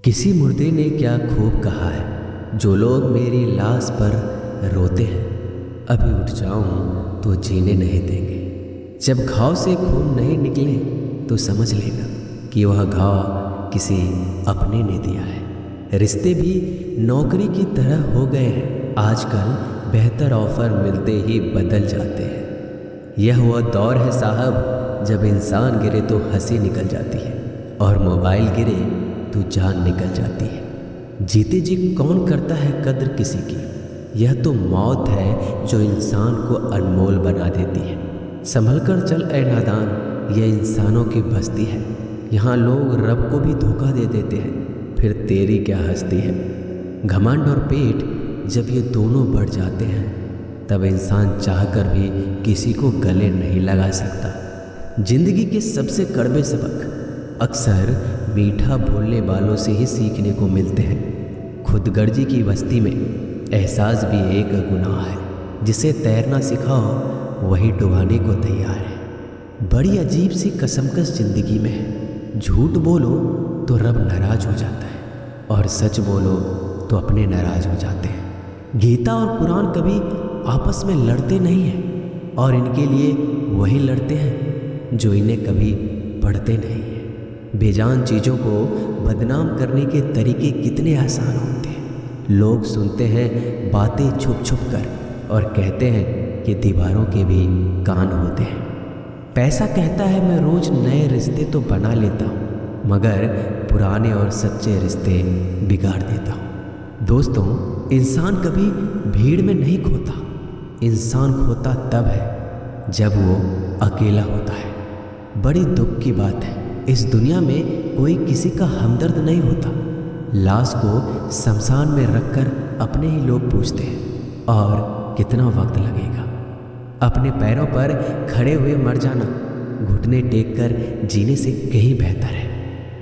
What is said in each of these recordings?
किसी मुर्दे ने क्या खूब कहा है, जो लोग मेरी लाश पर रोते हैं, अभी उठ जाऊं तो जीने नहीं देंगे। जब घाव से खून नहीं निकले तो समझ लेना कि वह घाव किसी अपने ने दिया है। रिश्ते भी नौकरी की तरह हो गए हैं, आजकल बेहतर ऑफर मिलते ही बदल जाते हैं। यह वह दौर है साहब, जब इंसान गिरे तो हंसी निकल जाती है और मोबाइल गिरे तो जान निकल जाती है। जीते जी कौन करता है कद्र किसी की, यह तो मौत है जो इंसान को अनमोल बना देती है। संभल कर चल ए नादान, यह इंसानों की बस्ती है। यहाँ लोग रब को भी धोखा दे देते हैं, फिर तेरी क्या हस्ती है। घमंड और पेट जब ये दोनों बढ़ जाते हैं, तब इंसान चाहकर भी किसी को गले नहीं लगा सकता। जिंदगी के सबसे कड़वे सबक अक्सर मीठा बोलने वालों से ही सीखने को मिलते हैं। खुदगर्जी की बस्ती में एहसास भी एक गुनाह है, जिसे तैरना सिखाओ वही डुबाने को तैयार है। बड़ी अजीब सी कसमकस जिंदगी में है। झूठ बोलो तो रब नाराज हो जाता है और सच बोलो तो अपने नाराज हो जाते हैं। गीता और कुरान कभी आपस में लड़ते नहीं हैं, और इनके लिए वही लड़ते हैं जो इन्हें कभी पढ़ते नहीं हैं। बेजान चीज़ों को बदनाम करने के तरीके कितने आसान होते हैं। लोग सुनते हैं बातें छुप छुप कर और कहते हैं कि दीवारों के भी कान होते हैं। पैसा कहता है मैं रोज़ नए रिश्ते तो बना लेता हूँ, मगर पुराने और सच्चे रिश्ते बिगाड़ देता हूँ। दोस्तों, इंसान कभी भीड़ में नहीं खोता। इंसान खोता तब है जब वो अकेला होता है। बड़ी दुख की बात है, इस दुनिया में कोई किसी का हमदर्द नहीं होता। लाश को शमशान में रखकर अपने ही लोग पूछते हैं, और कितना वक्त लगेगा। अपने पैरों पर खड़े हुए मर जाना घुटने टेक कर जीने से कहीं बेहतर है।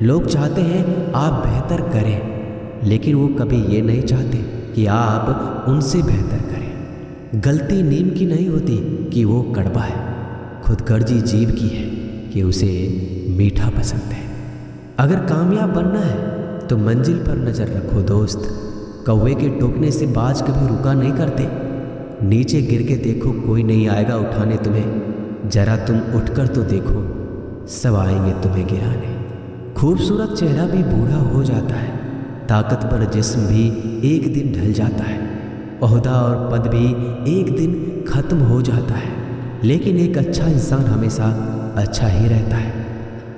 लोग चाहते हैं आप बेहतर करें, लेकिन वो कभी ये नहीं चाहते कि आप उनसे बेहतर करें। गलती नीम की नहीं होती कि वो कड़वा है, खुदगर्जी जीव की है कि उसे मीठा पसंद है। अगर कामयाब बनना है तो मंजिल पर नज़र रखो दोस्त। कौवे के टोकने से बाज कभी रुका नहीं करते। नीचे गिर के देखो, कोई नहीं आएगा उठाने तुम्हें। जरा तुम उठकर तो देखो, सब आएंगे तुम्हें गिराने। खूबसूरत चेहरा भी बूढ़ा हो जाता है, ताकतवर जिस्म भी एक दिन ढल जाता है, ओहदा और पद भी एक दिन खत्म हो जाता है, लेकिन एक अच्छा इंसान हमेशा अच्छा ही रहता है।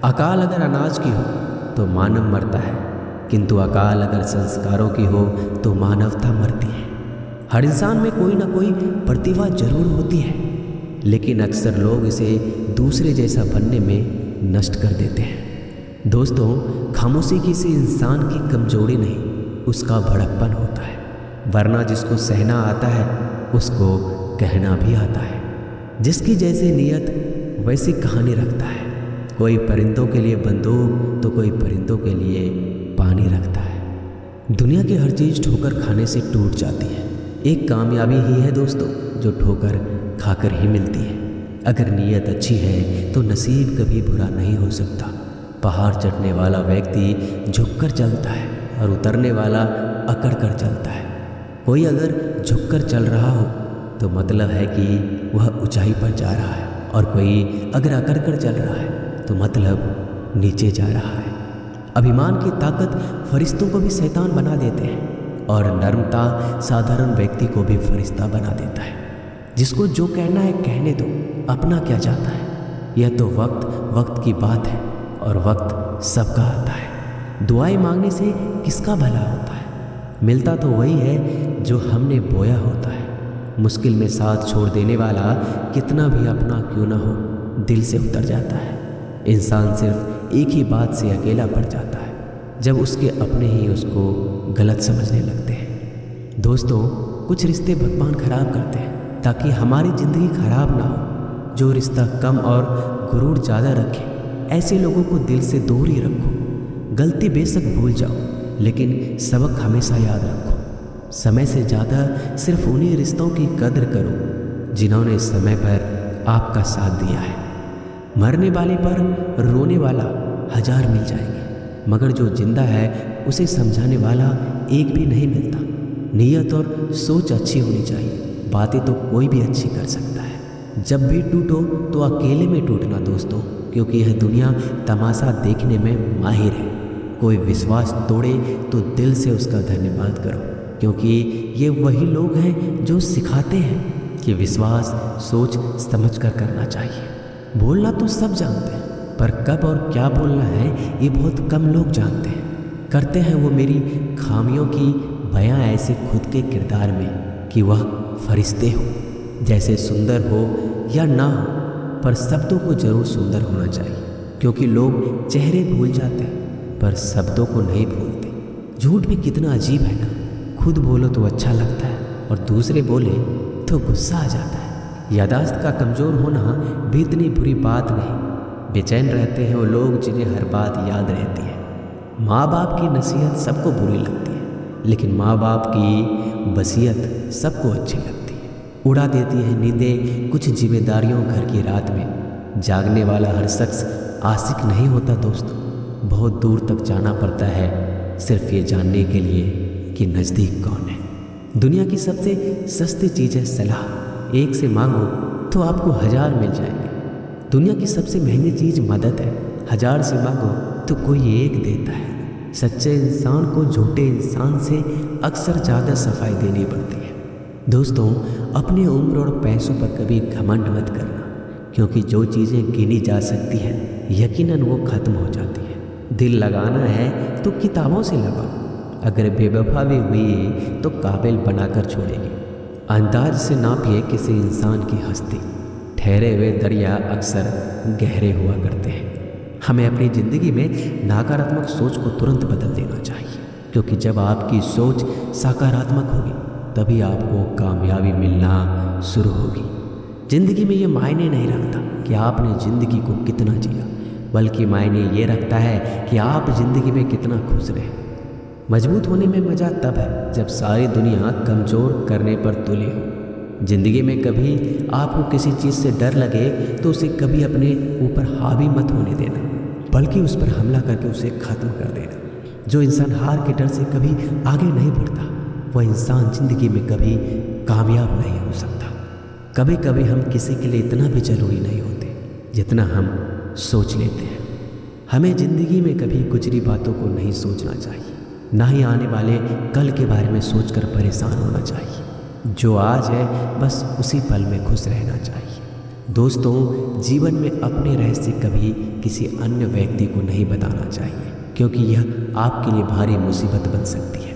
अकाल अगर अनाज की हो तो मानव मरता है, किंतु अकाल अगर संस्कारों की हो तो मानवता मरती है। हर इंसान में कोई ना कोई प्रतिभा जरूर होती है, लेकिन अक्सर लोग इसे दूसरे जैसा बनने में नष्ट कर देते हैं। दोस्तों, खामोशी किसी इंसान की कमजोरी नहीं, उसका भड़कपन होता है। वरना जिसको सहना आता है उसको कहना भी आता है। जिसकी जैसी नीयत वैसी कहानी रखता है। कोई परिंदों के लिए बंदूक तो कोई परिंदों के लिए पानी रखता है। दुनिया की हर चीज़ ठोकर खाने से टूट जाती है। एक कामयाबी ही है दोस्तों जो ठोकर खाकर ही मिलती है। अगर नीयत अच्छी है तो नसीब कभी बुरा नहीं हो सकता। पहाड़ चढ़ने वाला व्यक्ति झुककर चलता है और उतरने वाला अकड़ कर चलता है। कोई अगर झुककर चल रहा हो तो मतलब है कि वह ऊंचाई पर जा रहा है, और कोई अगर अकड़ कर चल रहा है तो मतलब नीचे जा रहा है। अभिमान की ताकत फरिश्तों को भी शैतान बना देते हैं, और नर्मता साधारण व्यक्ति को भी फरिश्ता बना देता है। जिसको जो कहना है कहने दो, अपना क्या जाता है। यह तो वक्त की बात है, और वक्त सबका आता है। दुआएं मांगने से किसका भला होता है। मिलता तो वही है जो हमने बोया होता है। मुश्किल में साथ छोड़ देने वाला कितना भी अपना क्यों ना हो, दिल से उतर जाता है। इंसान सिर्फ एक ही बात से अकेला पड़ जाता है, जब उसके अपने ही उसको गलत समझने लगते हैं। दोस्तों, कुछ रिश्ते भगवान खराब करते हैं ताकि हमारी ज़िंदगी खराब ना हो। जो रिश्ता कम और गुरूर ज़्यादा रखे, ऐसे लोगों को दिल से दूर ही रखो। गलती बेशक भूल जाओ, लेकिन सबक हमेशा याद रखो। समय से ज़्यादा सिर्फ उन्हीं रिश्तों की कद्र करो जिन्होंने समय पर आपका साथ दिया है। मरने वाले पर रोने वाला 1000 मिल जाएंगे, मगर जो जिंदा है उसे समझाने वाला एक भी नहीं मिलता। नीयत और सोच अच्छी होनी चाहिए, बातें तो कोई भी अच्छी कर सकता है। जब भी टूटो तो अकेले में टूटना दोस्तों, क्योंकि यह दुनिया तमाशा देखने में माहिर है। कोई विश्वास तोड़े तो दिल से उसका धन्यवाद करो, क्योंकि ये वही लोग हैं जो सिखाते हैं कि विश्वास सोच समझ कर करना चाहिए। बोलना तो सब जानते हैं, पर कब और क्या बोलना है ये बहुत कम लोग जानते हैं। करते हैं वो मेरी खामियों की बयां ऐसे खुद के किरदार में कि वह फरिश्ते हो, जैसे सुंदर हो या ना हो, पर शब्दों को जरूर सुंदर होना चाहिए, क्योंकि लोग चेहरे भूल जाते हैं पर शब्दों को नहीं भूलते। झूठ भी कितना अजीब है ना, खुद बोलो तो अच्छा लगता है और दूसरे बोले तो गुस्सा आ जाता है। याददाश्त का कमज़ोर होना भी इतनी बुरी बात नहीं। बेचैन रहते हैं वो लोग जिन्हें हर बात याद रहती है। माँ बाप की नसीहत सबको बुरी लगती है, लेकिन माँ बाप की वसीयत सबको अच्छी लगती है। उड़ा देती है नींदें कुछ जिम्मेदारियों घर की रात में। जागने वाला हर शख्स आशिक नहीं होता दोस्तों, बहुत दूर तक जाना पड़ता है सिर्फ ये जानने के लिए कि नज़दीक कौन है। दुनिया की सबसे सस्ती चीज़ है सलाह। एक से मांगो तो आपको 1000 मिल जाएंगे। दुनिया की सबसे महंगी चीज़ मदद है। 1000 से मांगो तो कोई एक देता है। सच्चे इंसान को झूठे इंसान से अक्सर ज़्यादा सफाई देनी पड़ती है। दोस्तों, अपनी उम्र और पैसों पर कभी घमंड मत करना, क्योंकि जो चीज़ें गिनी जा सकती हैं यकीनन वो ख़त्म हो जाती है। दिल लगाना है तो किताबों से लगाओ, अगर बेवफा भी हुई तो काबिल बनाकर छोड़ेगी। अंदाज से नापिए किसी इंसान की हस्ती। ठहरे हुए दरिया अक्सर गहरे हुआ करते हैं। हमें अपनी ज़िंदगी में नकारात्मक सोच को तुरंत बदल देना चाहिए, क्योंकि जब आपकी सोच सकारात्मक होगी तभी आपको कामयाबी मिलना शुरू होगी। ज़िंदगी में ये मायने नहीं रखता कि आपने ज़िंदगी को कितना जिया, बल्कि मायने ये रखता है कि आप ज़िंदगी में कितना खुश रहे। मजबूत होने में मज़ा तब है जब सारी दुनिया कमज़ोर करने पर तुली हो। ज़िंदगी में कभी आपको किसी चीज़ से डर लगे तो उसे कभी अपने ऊपर हावी मत होने देना, बल्कि उस पर हमला करके उसे ख़त्म कर देना। जो इंसान हार के डर से कभी आगे नहीं बढ़ता, वह इंसान ज़िंदगी में कभी कामयाब नहीं हो सकता। कभी कभी हम किसी के लिए इतना भी ज़रूरी नहीं होते जितना हम सोच लेते हैं। हमें ज़िंदगी में कभी गुजरी बातों को नहीं सोचना चाहिए, ना ही आने वाले कल के बारे में सोचकर परेशान होना चाहिए। जो आज है बस उसी पल में खुश रहना चाहिए। दोस्तों, जीवन में अपने रहस्य कभी किसी अन्य व्यक्ति को नहीं बताना चाहिए, क्योंकि यह आपके लिए भारी मुसीबत बन सकती है।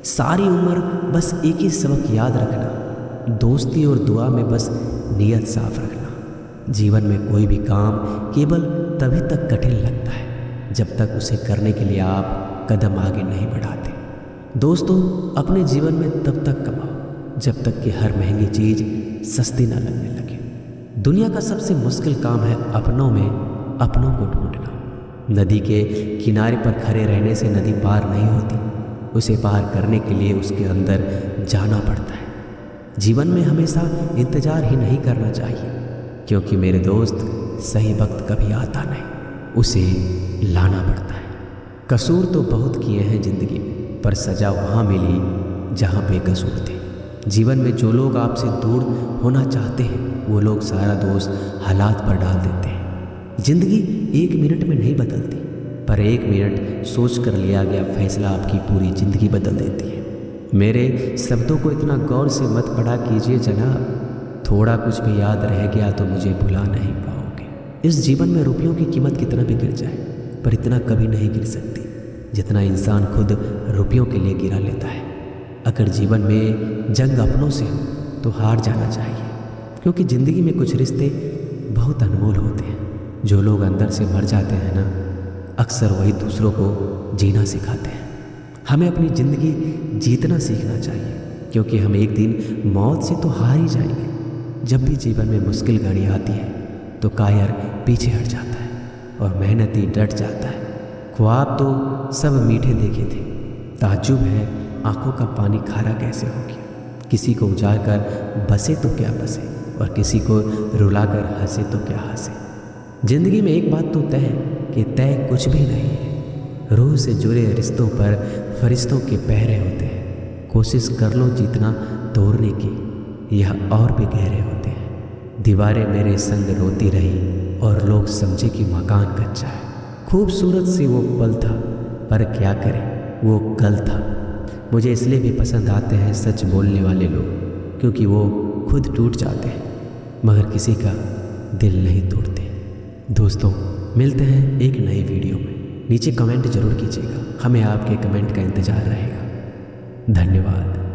सारी उम्र बस एक ही सबक याद रखना, दोस्ती और दुआ में बस नीयत साफ रखना। जीवन में कोई भी काम केवल तभी तक कठिन लगता है जब तक उसे करने के लिए आप कदम आगे नहीं बढ़ाते। दोस्तों, अपने जीवन में तब तक कमाओ जब तक कि हर महंगी चीज़ सस्ती ना लगने लगे। दुनिया का सबसे मुश्किल काम है अपनों में अपनों को ढूंढना। नदी के किनारे पर खड़े रहने से नदी पार नहीं होती, उसे पार करने के लिए उसके अंदर जाना पड़ता है। जीवन में हमेशा इंतज़ार ही नहीं करना चाहिए, क्योंकि मेरे दोस्त सही वक्त कभी आता नहीं, उसे लाना पड़ता है। कसूर तो बहुत किए हैं ज़िंदगी में, पर सज़ा वहाँ मिली जहाँ बेकसूर थे। जीवन में जो लोग आपसे दूर होना चाहते हैं वो लोग सारा दोष हालात पर डाल देते हैं। ज़िंदगी 1 मिनट में नहीं बदलती, पर 1 मिनट सोच कर लिया गया फैसला आपकी पूरी ज़िंदगी बदल देती है। मेरे शब्दों को इतना गौर से मत पढ़ा कीजिए जनाब, थोड़ा कुछ भी याद रह गया तो मुझे भुला नहीं पाओगे। इस जीवन में रुपयों की कीमत कितना भी गिर जाए, पर इतना कभी नहीं गिर सकती जितना इंसान खुद रुपयों के लिए गिरा लेता है। अगर जीवन में जंग अपनों से हो तो हार जाना चाहिए, क्योंकि ज़िंदगी में कुछ रिश्ते बहुत अनमोल होते हैं। जो लोग अंदर से मर जाते हैं ना, अक्सर वही दूसरों को जीना सिखाते हैं। हमें अपनी ज़िंदगी जीतना सीखना चाहिए, क्योंकि हम एक दिन मौत से तो हार ही जाएंगे। जब भी जीवन में मुश्किल घड़ी आती है तो कायर पीछे हट जाता है और मेहनती डट जाता है। ख्वाब तो सब मीठे देखे थे, ताज्जुब है आंखों का पानी खारा कैसे हो गया। किसी को उजाड़ कर बसे तो क्या बसे, और किसी को रुला कर हंसे तो क्या हंसे। जिंदगी में एक बात तो तय है कि तय कुछ भी नहीं है। रूह से जुड़े रिश्तों पर फरिश्तों के पहरे होते हैं। कोशिश कर लो जितना तोड़ने की, यह और भी गहरे होते हैं। दीवारें मेरे संग रोती रही और लोग समझे कि मकान कच्चा है। खूबसूरत सी वो पल था, पर क्या करें वो कल था। मुझे इसलिए भी पसंद आते हैं सच बोलने वाले लोग, क्योंकि वो खुद टूट जाते हैं मगर किसी का दिल नहीं तोड़ते। दोस्तों, मिलते हैं एक नई वीडियो में। नीचे कमेंट जरूर कीजिएगा, हमें आपके कमेंट का इंतज़ार रहेगा। धन्यवाद।